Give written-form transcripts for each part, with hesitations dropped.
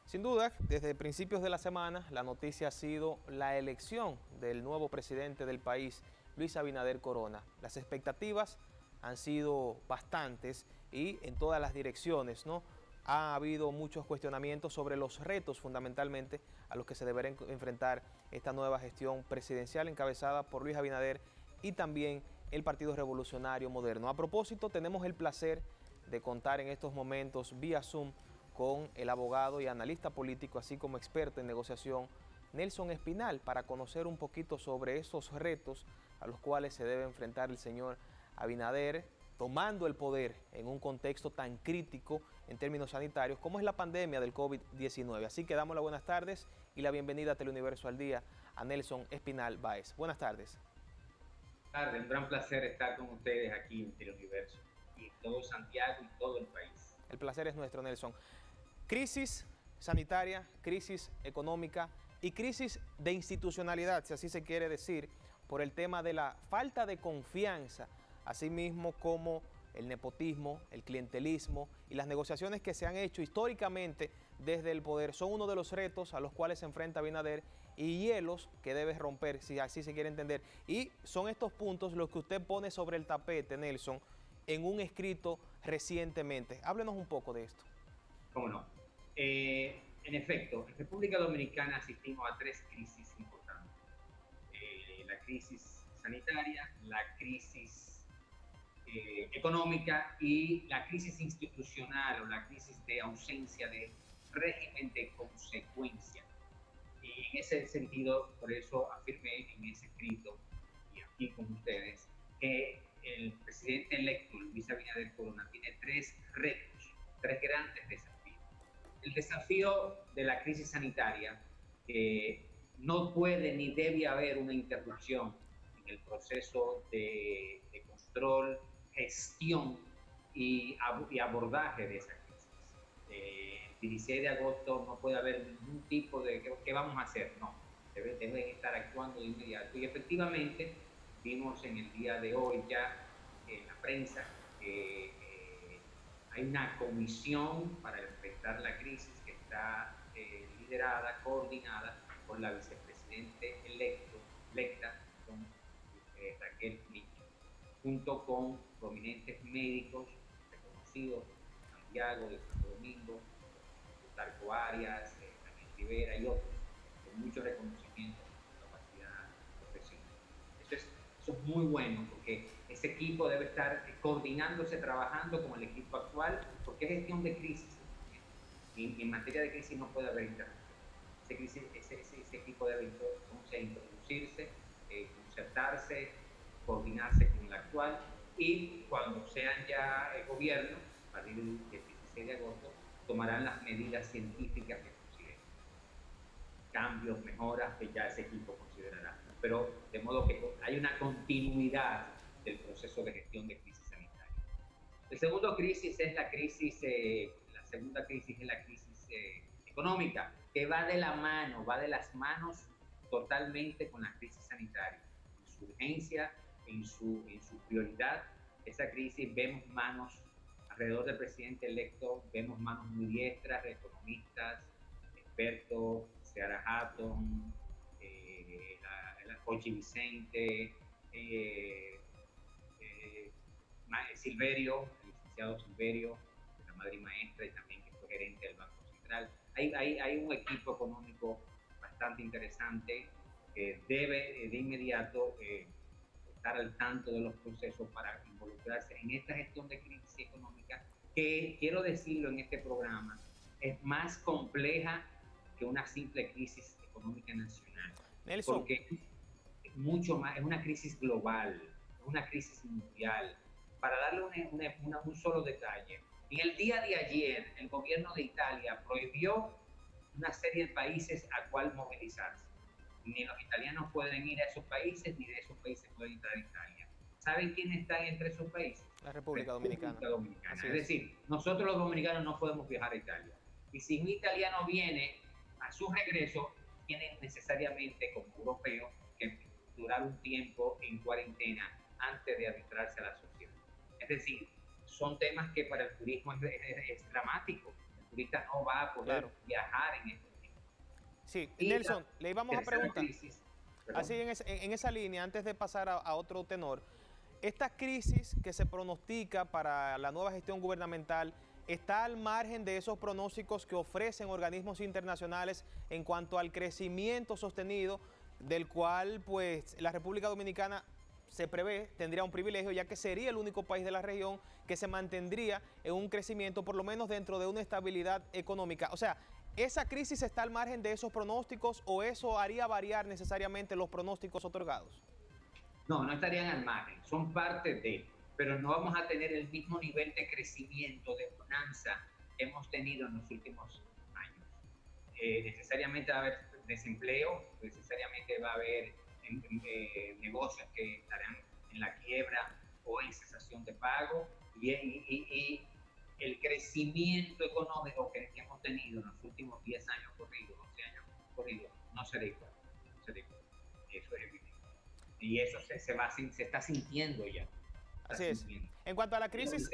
Sin duda, desde principios de la semana, la noticia ha sido la elección del nuevo presidente del país, Luis Abinader Corona. Las expectativas han sido bastantes y en todas las direcciones, ¿no? Ha habido muchos cuestionamientos sobre los retos fundamentalmente a los que se deberá enfrentar esta nueva gestión presidencial encabezada por Luis Abinader y también el Partido Revolucionario Moderno. A propósito, tenemos el placer de contar en estos momentos vía Zoom con el abogado y analista político, así como experto en negociación, Nelson Espinal, para conocer un poquito sobre esos retos a los cuales se debe enfrentar el señor Abinader, tomando el poder en un contexto tan crítico en términos sanitarios como es la pandemia del COVID-19. Así que damos las buenas tardes y la bienvenida a Teleuniverso al Día a Nelson Espinal Báez. Buenas tardes. Tarde, un gran placer estar con ustedes aquí en Teleuniverso y en todo Santiago y todo el país. El placer es nuestro, Nelson. Crisis sanitaria, crisis económica y crisis de institucionalidad, si así se quiere decir, por el tema de la falta de confianza, así mismo como el nepotismo, el clientelismo y las negociaciones que se han hecho históricamente desde el poder son uno de los retos a los cuales se enfrenta Abinader y hielos que debe romper, si así se quiere entender. Y son estos puntos los que usted pone sobre el tapete, Nelson, en un escrito recientemente. Háblenos un poco de esto. ¿Cómo no? En efecto, en República Dominicana asistimos a tres crisis importantes. La crisis sanitaria, la crisis económica y la crisis institucional o la crisis de ausencia de régimen de consecuencia. Y en ese sentido, por eso afirmé en ese escrito y aquí con ustedes que el presidente electo, Luis Abinader Corona, tiene tres retos, tres grandes desafíos. El desafío de la crisis sanitaria, que no puede ni debe haber una interrupción en el proceso de control, gestión y abordaje de esa crisis. El 16 de agosto no puede haber ningún tipo de ¿qué vamos a hacer? No, deben estar actuando de inmediato. Y efectivamente vimos en el día de hoy ya en la prensa que hay una comisión para enfrentar la crisis que está liderada, coordinada por la vicepresidente electa, Raquel Flich, junto con prominentes médicos reconocidos de Santiago, de Santo Domingo, Plutarco Arias, Daniel Rivera y otros, con mucho reconocimiento en su capacidad profesional. Eso es muy bueno porque ese equipo debe estar coordinándose, trabajando con el equipo actual, porque es gestión de crisis. Y en materia de crisis no puede haber interrupción. Ese equipo debe entonces introducirse, concertarse, coordinarse con el actual y cuando sean ya el gobierno, a partir del 16 de agosto, tomarán las medidas científicas que consideren. Cambios, mejoras que ya ese equipo considerará. Pero de modo que hay una continuidad del proceso de gestión de crisis sanitaria. El segundo crisis es la segunda crisis es la crisis económica, que va de la mano, va de las manos totalmente con la crisis sanitaria. En su urgencia, en su prioridad, esa crisis vemos manos alrededor del presidente electo, vemos manos muy diestras de economistas, expertos, Seara Hatton, Jochi Vicente, Silverio, el licenciado Silverio, de la Madre Maestra y también que fue gerente del Banco Central. Hay un equipo económico bastante interesante que debe de inmediato estar al tanto de los procesos para involucrarse en esta gestión de crisis económica que, quiero decirlo en este programa, es más compleja que una simple crisis económica nacional, Nelson, porque es mucho más, es una crisis global, es una crisis mundial. Para darle un solo detalle, en el día de ayer el gobierno de Italia prohibió una serie de países a cual movilizarse. Ni los italianos pueden ir a esos países, ni de esos países pueden entrar a Italia. ¿Saben quiénes están entre esos países? la República Dominicana. República Dominicana. Así Es es. decir, nosotros los dominicanos no podemos viajar a Italia. Y si un italiano viene a su regreso, tiene necesariamente como europeo que durar un tiempo en cuarentena antes de adentrarse a la sociedad. Es decir, son temas que para el turismo es dramático. El turista no va a poder viajar en este tiempo. Sí, Nelson, le íbamos a preguntar, así en esa línea, antes de pasar a otro tenor, esta crisis que se pronostica para la nueva gestión gubernamental está al margen de esos pronósticos que ofrecen organismos internacionales en cuanto al crecimiento sostenido, del cual pues la República Dominicana se prevé tendría un privilegio, ya que sería el único país de la región que se mantendría en un crecimiento, por lo menos dentro de una estabilidad económica. O sea, ¿esa crisis está al margen de esos pronósticos o eso haría variar necesariamente los pronósticos otorgados? No, no estarían al margen, son parte de, pero no vamos a tener el mismo nivel de crecimiento, de bonanza que hemos tenido en los últimos años. Necesariamente va a haber desempleo, necesariamente va a haber negocios que estarán en la quiebra o en cesación de pago, y el crecimiento económico que hemos tenido en los últimos 10 años corridos, 11 años corridos, no será igual. No será igual. Eso es evidente. Y eso se está sintiendo ya. Así es. En cuanto a la crisis...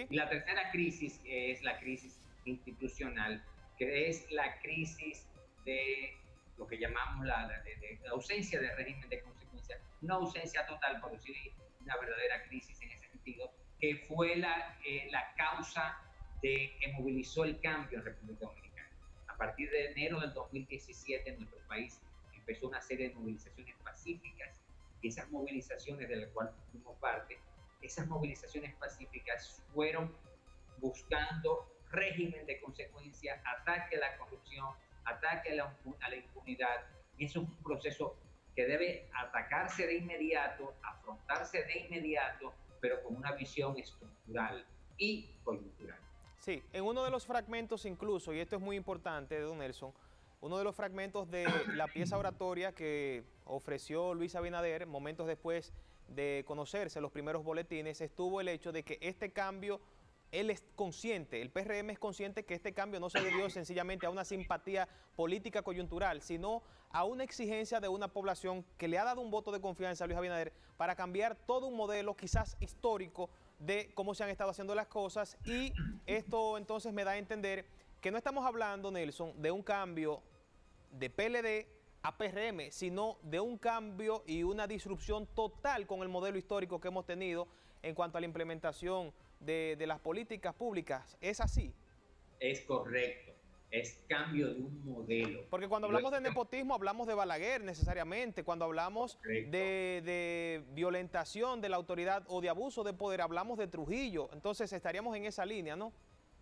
La tercera crisis es la crisis institucional, que es la crisis de lo que llamamos la ausencia de régimen de consecuencia, no ausencia total, pero sí una verdadera crisis en ese sentido, que fue la causa que movilizó el cambio en República Dominicana. A partir de enero del 2017 en nuestro país empezó una serie de movilizaciones pacíficas, y esas movilizaciones de las cuales fuimos parte, esas movilizaciones pacíficas fueron buscando régimen de consecuencia, ataque a la corrupción, ataque a la impunidad, y eso es un proceso que debe atacarse de inmediato, afrontarse de inmediato, pero con una visión estructural y coyuntural. Sí, en uno de los fragmentos incluso, y esto es muy importante, don Nelson, uno de los fragmentos de la pieza oratoria que ofreció Luis Abinader, momentos después de conocerse los primeros boletines, estuvo el hecho de que este cambio, él es consciente, el PRM es consciente que este cambio no se debió sencillamente a una simpatía política coyuntural, sino a una exigencia de una población que le ha dado un voto de confianza a Luis Abinader para cambiar todo un modelo quizás histórico de cómo se han estado haciendo las cosas, y esto entonces me da a entender que no estamos hablando, Nelson, de un cambio de PLD a PRM, sino de un cambio y una disrupción total con el modelo histórico que hemos tenido en cuanto a la implementación de las políticas públicas. ¿Es así? Es correcto, es cambio de un modelo. Porque cuando hablamos de nepotismo hablamos de Balaguer necesariamente, cuando hablamos de violentación de la autoridad o de abuso de poder hablamos de Trujillo, entonces estaríamos en esa línea, ¿no?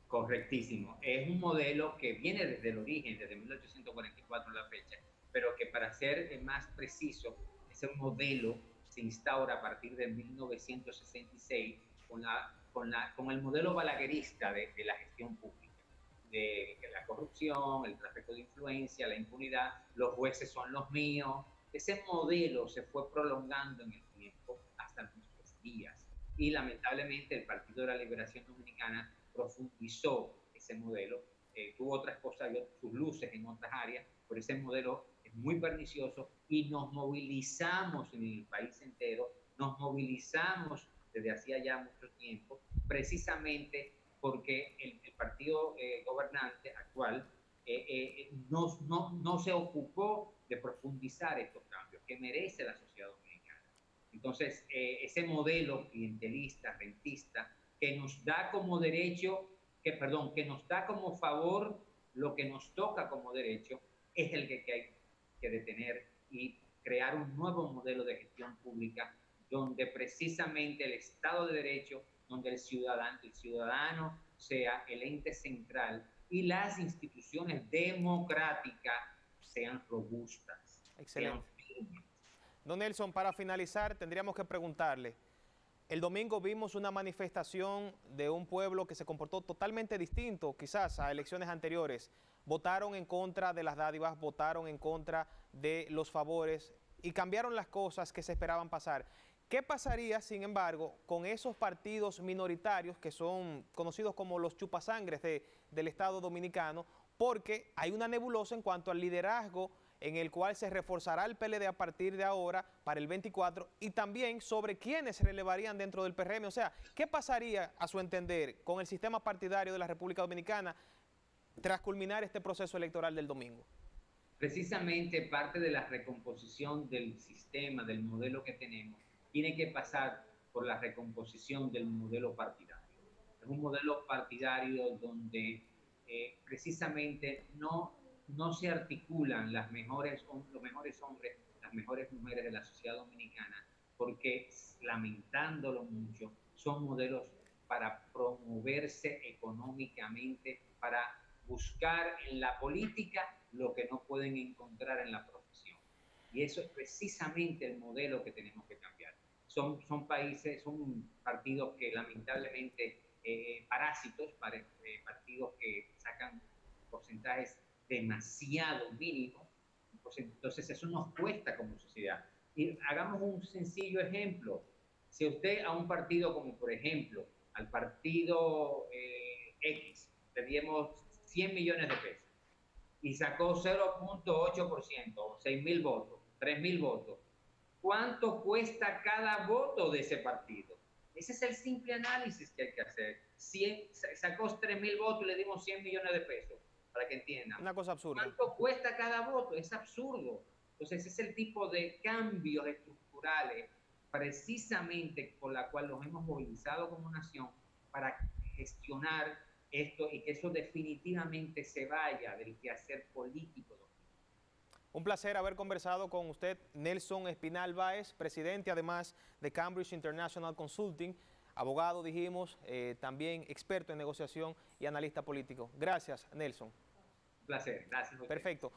Correctísimo. Es un modelo que viene desde el origen, desde 1844 la fecha, pero que para ser más preciso, ese modelo se instaura a partir de 1966 con el modelo balaguerista de la gestión pública, de la corrupción, el tráfico de influencia, la impunidad, los jueces son los míos. Ese modelo se fue prolongando en el tiempo hasta nuestros días, y lamentablemente el Partido de la Liberación Dominicana profundizó ese modelo, tuvo otras cosas, sus luces en otras áreas, pero ese modelo es muy pernicioso, y nos movilizamos en el país entero, nos movilizamos desde hacía ya mucho tiempo, precisamente porque el partido gobernante actual no se ocupó de profundizar estos cambios que merece la sociedad dominicana. Entonces, ese modelo clientelista, rentista, que nos da como derecho, que nos da como favor lo que nos toca como derecho, es el que hay que detener y crear un nuevo modelo de gestión pública donde precisamente el Estado de Derecho, donde el ciudadano sea el ente central y las instituciones democráticas sean robustas. Excelente. Don Nelson, para finalizar, tendríamos que preguntarle, el domingo vimos una manifestación de un pueblo que se comportó totalmente distinto, quizás a elecciones anteriores. Votaron en contra de las dádivas, votaron en contra de los favores y cambiaron las cosas que se esperaban pasar. ¿Qué pasaría, sin embargo, con esos partidos minoritarios que son conocidos como los chupasangres del Estado Dominicano? Porque hay una nebulosa en cuanto al liderazgo en el cual se reforzará el PLD a partir de ahora para el 24, y también sobre quiénes se relevarían dentro del PRM. O sea, ¿qué pasaría, a su entender, con el sistema partidario de la República Dominicana tras culminar este proceso electoral del domingo? Precisamente parte de la recomposición del sistema, del modelo que tenemos, tiene que pasar por la recomposición del modelo partidario. Es un modelo partidario donde precisamente no se articulan los mejores hombres, las mejores mujeres de la sociedad dominicana, porque, lamentándolo mucho, son modelos para promoverse económicamente, para buscar en la política lo que no pueden encontrar en la profesión. Y eso es precisamente el modelo que tenemos que cambiar. Son partidos que lamentablemente parásitos, partidos que sacan porcentajes demasiado mínimos, pues entonces eso nos cuesta como sociedad. Y hagamos un sencillo ejemplo. Si usted a un partido como, por ejemplo, al partido X, le dimos 100 millones de pesos y sacó 0.8%, 6.000 votos, 3.000 votos, ¿cuánto cuesta cada voto de ese partido? Ese es el simple análisis que hay que hacer. Sacó 3.000 votos y le dimos 100 millones de pesos, para que entiendan. Una cosa absurda. ¿Cuánto cuesta cada voto? Es absurdo. Entonces, ese es el tipo de cambios estructurales precisamente por la cual nos hemos movilizado como nación para gestionar esto y que eso definitivamente se vaya del quehacer político. Un placer haber conversado con usted, Nelson Espinal Báez, presidente además de Cambridge International Consulting, abogado, dijimos, también experto en negociación y analista político. Gracias, Nelson. Un placer, gracias. Perfecto.